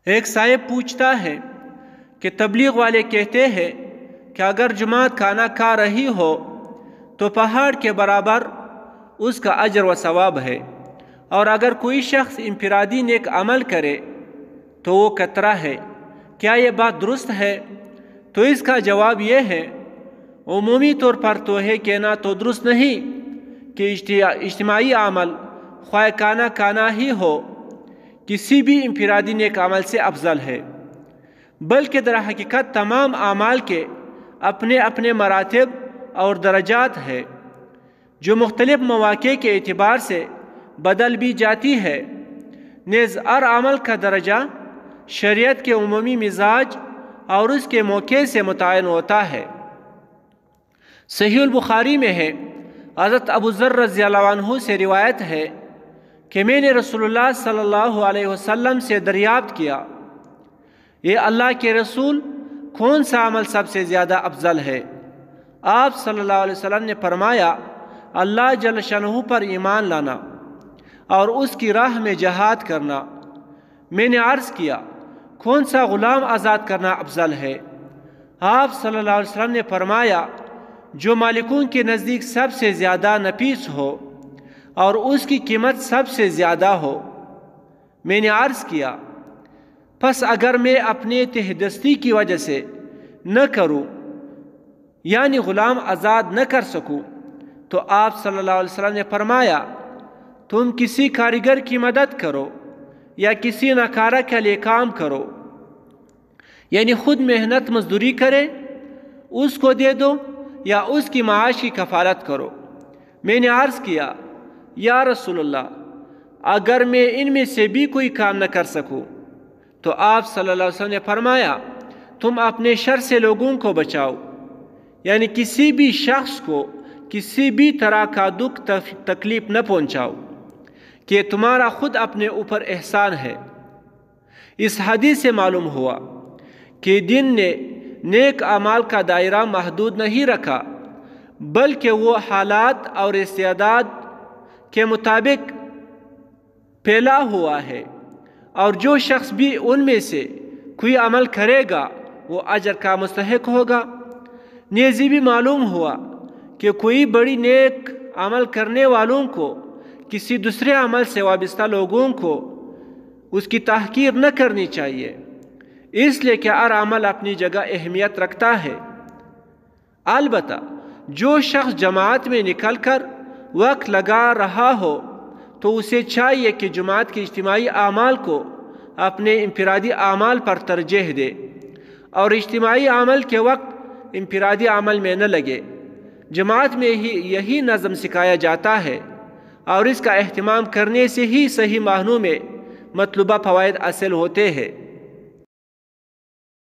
ایک صاحب پوچھتا ہے کہ تبلیغ والے کہتے ہیں کہ اگر جماعت کھانا کھا رہی ہو تو پہاڑ کے برابر اس کا اجر و ثواب ہے، اور اگر کوئی شخص انفرادی نیک عمل کرے تو وہ قطرہ ہے۔ کیا یہ بات درست ہے؟ تو اس کا جواب یہ ہے، عمومی طور پر تو ہے کہنا تو درست نہیں کہ اجتماعی عمل خواہ کھانا ہی ہو کسی بھی انفرادی نیک عمل سے افضل ہے، بلکہ در حقیقت تمام اعمال کے اپنے اپنے مراتب اور درجات ہے جو مختلف مواقع کے اعتبار سے بدل بھی جاتی ہے۔ نیز ہر عمل کا درجہ شریعت کے عمومی مزاج اور اس کے موقع سے متعین ہوتا ہے۔ صحیح البخاری میں ہے، حضرت ابو ذر رضی اللہ عنہ سے روایت ہے کہ میں نے رسول اللہ صلی اللہ علیہ وسلم سے دریافت کیا، یہ اللہ کے رسول کون سا عمل سب سے زیادہ افضل ہے؟ آپ صلی اللہ علیہ وسلم نے فرمایا، اللہ جل شانہ پر ایمان لانا اور اس کی راہ میں جہاد کرنا۔ میں نے عرض کیا، کون سا غلام آزاد کرنا افضل ہے؟ آپ صلی اللہ علیہ وسلم نے فرمایا، جو مالکوں کے نزدیک سب سے زیادہ نفیس ہو اور اس کی قیمت سب سے زیادہ ہو۔ میں نے عرض کیا، پس اگر میں اپنے تہدستی کی وجہ سے نہ کروں یعنی غلام آزاد نہ کر سکوں، تو آپ صلی اللہ علیہ وسلم نے فرمایا، تم کسی کاریگر کی مدد کرو یا کسی ناکارہ کے لیے کام کرو، یعنی خود محنت مزدوری کرے، اس کو دے دو یا اس کی معاش کی کفالت کرو۔ میں نے عرض کیا، یا رسول اللہ، اگر میں ان میں سے بھی کوئی کام نہ کر سکوں، تو آپ صلی اللہ علیہ وسلم نے فرمایا، تم اپنے شر سے لوگوں کو بچاؤ، یعنی کسی بھی شخص کو کسی بھی طرح کا دکھ تکلیف نہ پہنچاؤ، کہ تمہارا خود اپنے اوپر احسان ہے۔ اس حدیث سے معلوم ہوا کہ دین نے نیک اعمال کا دائرہ محدود نہیں رکھا، بلکہ وہ حالات اور استعداد کے مطابق پھیلا ہوا ہے، اور جو شخص بھی ان میں سے کوئی عمل کرے گا وہ اجر کا مستحق ہوگا۔ نیز یہ بھی معلوم ہوا کہ کوئی بڑی نیک عمل کرنے والوں کو کسی دوسرے عمل سے وابستہ لوگوں کو اس کی تحقیر نہ کرنی چاہیے، اس لیے کہ ہر عمل اپنی جگہ اہمیت رکھتا ہے۔ البتہ جو شخص جماعت میں نکل کر وقت لگا رہا ہو تو اسے چاہیے کہ جماعت کے اجتماعی اعمال کو اپنے انفرادی اعمال پر ترجیح دے، اور اجتماعی عمل کے وقت انفرادی عمل میں نہ لگے۔ جماعت میں ہی یہی نظم سکھایا جاتا ہے، اور اس کا اہتمام کرنے سے ہی صحیح معنوں میں مطلوبہ فوائد حاصل ہوتے ہیں۔